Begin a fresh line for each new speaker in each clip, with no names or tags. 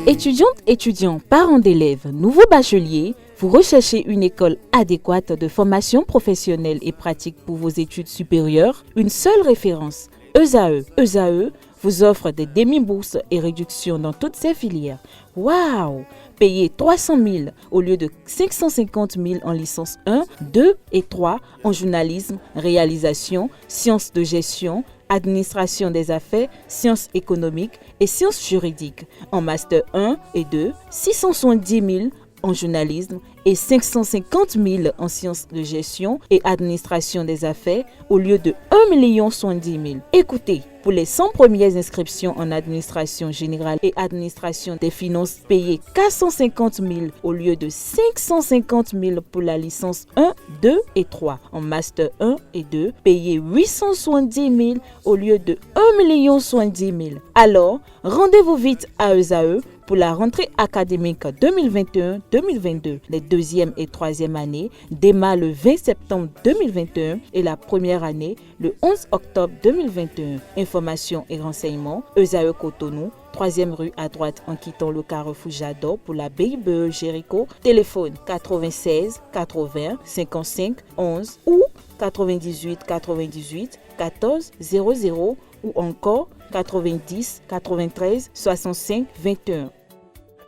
Étudiantes, étudiants, parents d'élèves, nouveaux bacheliers, vous recherchez une école adéquate de formation professionnelle et pratique pour vos études supérieures? Une seule référence, ESAE. ESAE vous offre des demi-bourses et réductions dans toutes ces filières. Waouh! Payez 300 000 au lieu de 550 000 en licence 1, 2 et 3 en journalisme, réalisation, sciences de gestion, administration des affaires, sciences économiques et sciences juridiques. En master 1 et 2, 670 000 en journalisme et 550 000 en sciences de gestion et administration des affaires au lieu de 1 070 000. Écoutez, pour les 100 premières inscriptions en administration générale et administration des finances, payez 450 000 au lieu de 550 000 pour la licence 1, 2 et 3. En master 1 et 2, payez 870 000 au lieu de 1 070 000. Alors, rendez-vous vite à ESAE pour la rentrée académique 2021-2022. Les deuxième et troisième années démarrent le 20 septembre 2021 et la première année le 11 octobre 2021. Informations et renseignements, ESAE Cotonou, 3e rue à droite en quittant le carrefour Jador pour la BIBE Jéricho. Téléphone 96 80 55 11 ou 98 98 14 00 ou encore 90 93 65 21.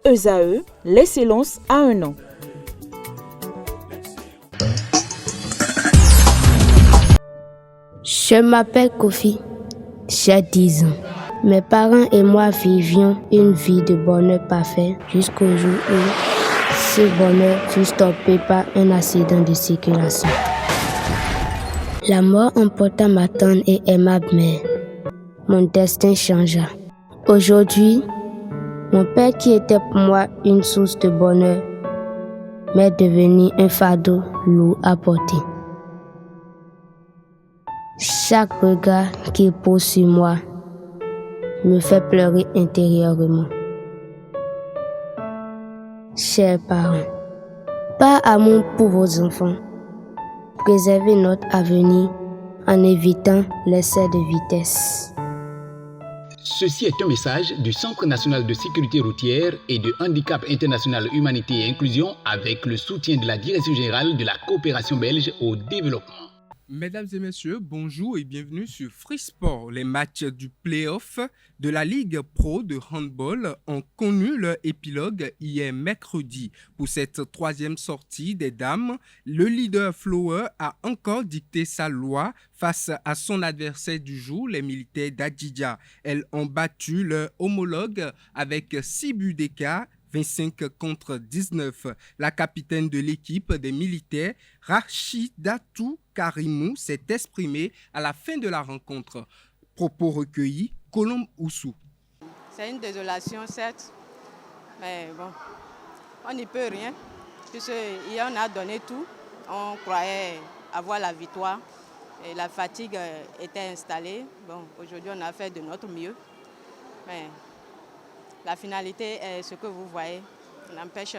ESAE, l'excellence à un an.
Je m'appelle Kofi, j'ai 10 ans. Mes parents et moi vivions une vie de bonheur parfait jusqu'au jour où ce bonheur fut stoppé par un accident de circulation. La mort emporta ma tendre et aimable mère. Mon destin changea. Aujourd'hui, mon père qui était pour moi une source de bonheur m'est devenu un fardeau lourd à porter. Chaque regard qu'il pose sur moi me fait pleurer intérieurement. Chers parents, par amour pour vos enfants, préservez notre avenir en évitant l'excès de vitesse.
Ceci est un message du Centre national de sécurité routière et de handicap international humanité et inclusion avec le soutien de la Direction générale de la coopération belge au développement.
Mesdames et messieurs, bonjour et bienvenue sur Free Sport. Les matchs du play-off de la Ligue Pro de handball ont connu leur épilogue hier mercredi. Pour cette troisième sortie des dames, le leader Flower a encore dicté sa loi face à son adversaire du jour, les militaires d'Adjidja. Elles ont battu leur homologue avec 6 buts d'écart, 25 contre 19. La capitaine de l'équipe des militaires, Rachidatou Karimou, s'est exprimée à la fin de la rencontre. Propos recueillis, Colombe Oussou.
C'est une désolation, certes, mais bon, on n'y peut rien. Puisque hier, on a donné tout. On croyait avoir la victoire et la fatigue était installée. Bon, aujourd'hui, on a fait de notre mieux. Mais la finalité est ce que vous voyez. N'empêche,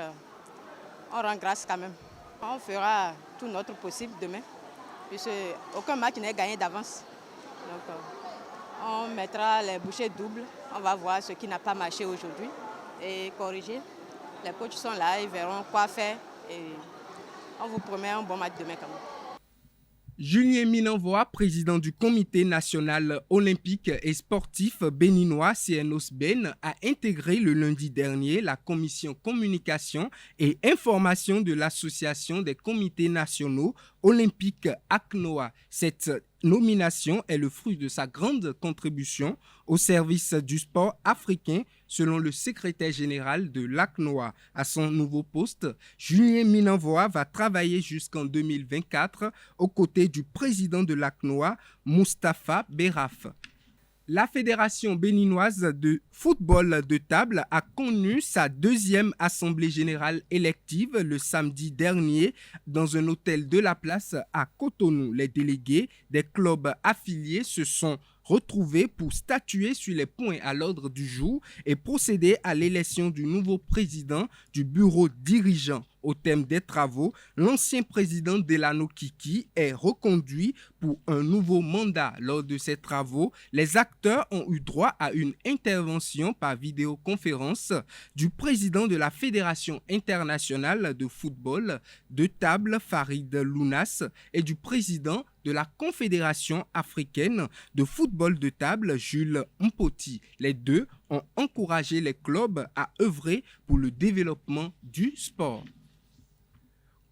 on rend grâce quand même. On fera tout notre possible demain, puisque aucun match n'est gagné d'avance. Donc, on mettra les bouchées doubles. On va voir ce qui n'a pas marché aujourd'hui et corriger. Les coachs sont là, ils verront quoi faire. Et on vous promet un bon match demain quand même.
Julien Minenvoa, président du Comité national olympique et sportif béninois CNOSBEN, a intégré le lundi dernier la commission communication et information de l'Association des comités nationaux olympiques ACNOA. Cette nomination est le fruit de sa grande contribution au service du sport africain, selon le secrétaire général de l'ACNOA. À son nouveau poste, Julien Minenvoa va travailler jusqu'en 2024 aux côtés du président de l'ACNOA, Mustapha Beraf. La Fédération béninoise de football de table a connu sa deuxième assemblée générale élective le samedi dernier dans un hôtel de la place à Cotonou. Les délégués des clubs affiliés se sont retrouvés pour statuer sur les points à l'ordre du jour et procéder à l'élection du nouveau président du bureau dirigeant. Au thème des travaux, l'ancien président Delano Kiki est reconduit pour un nouveau mandat. Lors de ces travaux, les acteurs ont eu droit à une intervention par vidéoconférence du président de la Fédération internationale de football de table, Farid Lounas, et du président de la Confédération africaine de football de table, Jules Mpoti. Les deux ont encouragé les clubs à œuvrer pour le développement du sport.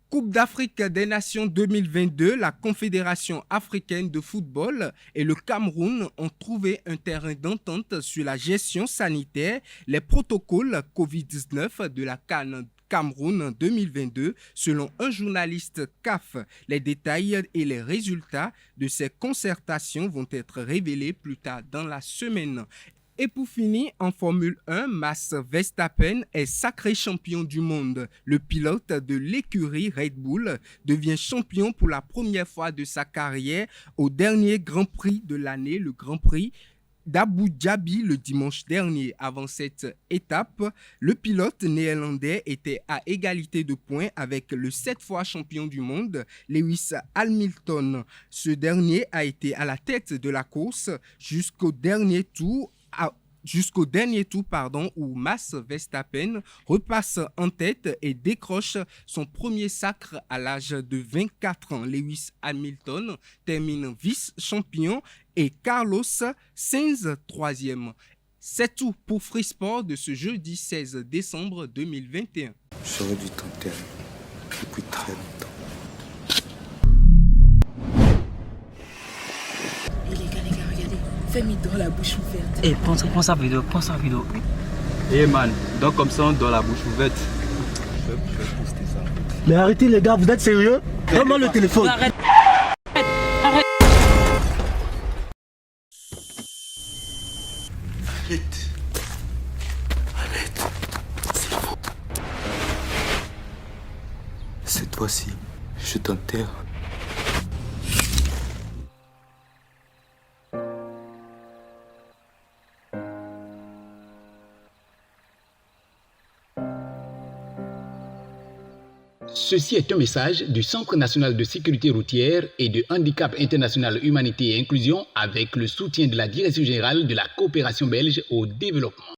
Coupe d'Afrique des Nations 2022, la Confédération africaine de football et le Cameroun ont trouvé un terrain d'entente sur la gestion sanitaire, les protocoles Covid-19 de la CAN Cameroun 2022, selon un journaliste CAF. Les détails et les résultats de ces concertations vont être révélés plus tard dans la semaine. Et pour finir, en Formule 1, Max Verstappen est sacré champion du monde. Le pilote de l'écurie Red Bull devient champion pour la première fois de sa carrière au dernier Grand Prix de l'année, le Grand Prix d'Abu Dhabi le dimanche dernier. Avant cette étape, le pilote néerlandais était à égalité de points avec le 7 fois champion du monde, Lewis Hamilton. Ce dernier a été à la tête de la course jusqu'au dernier tour où Max Verstappen repasse en tête et décroche son premier sacre à l'âge de 24 ans. Lewis Hamilton termine vice-champion et Carlos Sainz troisième. C'est tout pour Free Sport de ce jeudi 16 décembre 2021.
J'aurais dû t'enterrer depuis très longtemps.
Fais-moi dans la bouche ouverte.
Eh, prends sa vidéo.
Eh man, donc comme ça on dans la bouche ouverte. Je vais poster ça.
Mais arrêtez les gars, vous êtes sérieux? Donne-moi le téléphone.
Arrête.
Arrête, c'est faux. Cette fois-ci, je t'enterre.
Ceci est un message du Centre national de sécurité routière et de handicap international humanité et inclusion avec le soutien de la Direction générale de la coopération belge au développement.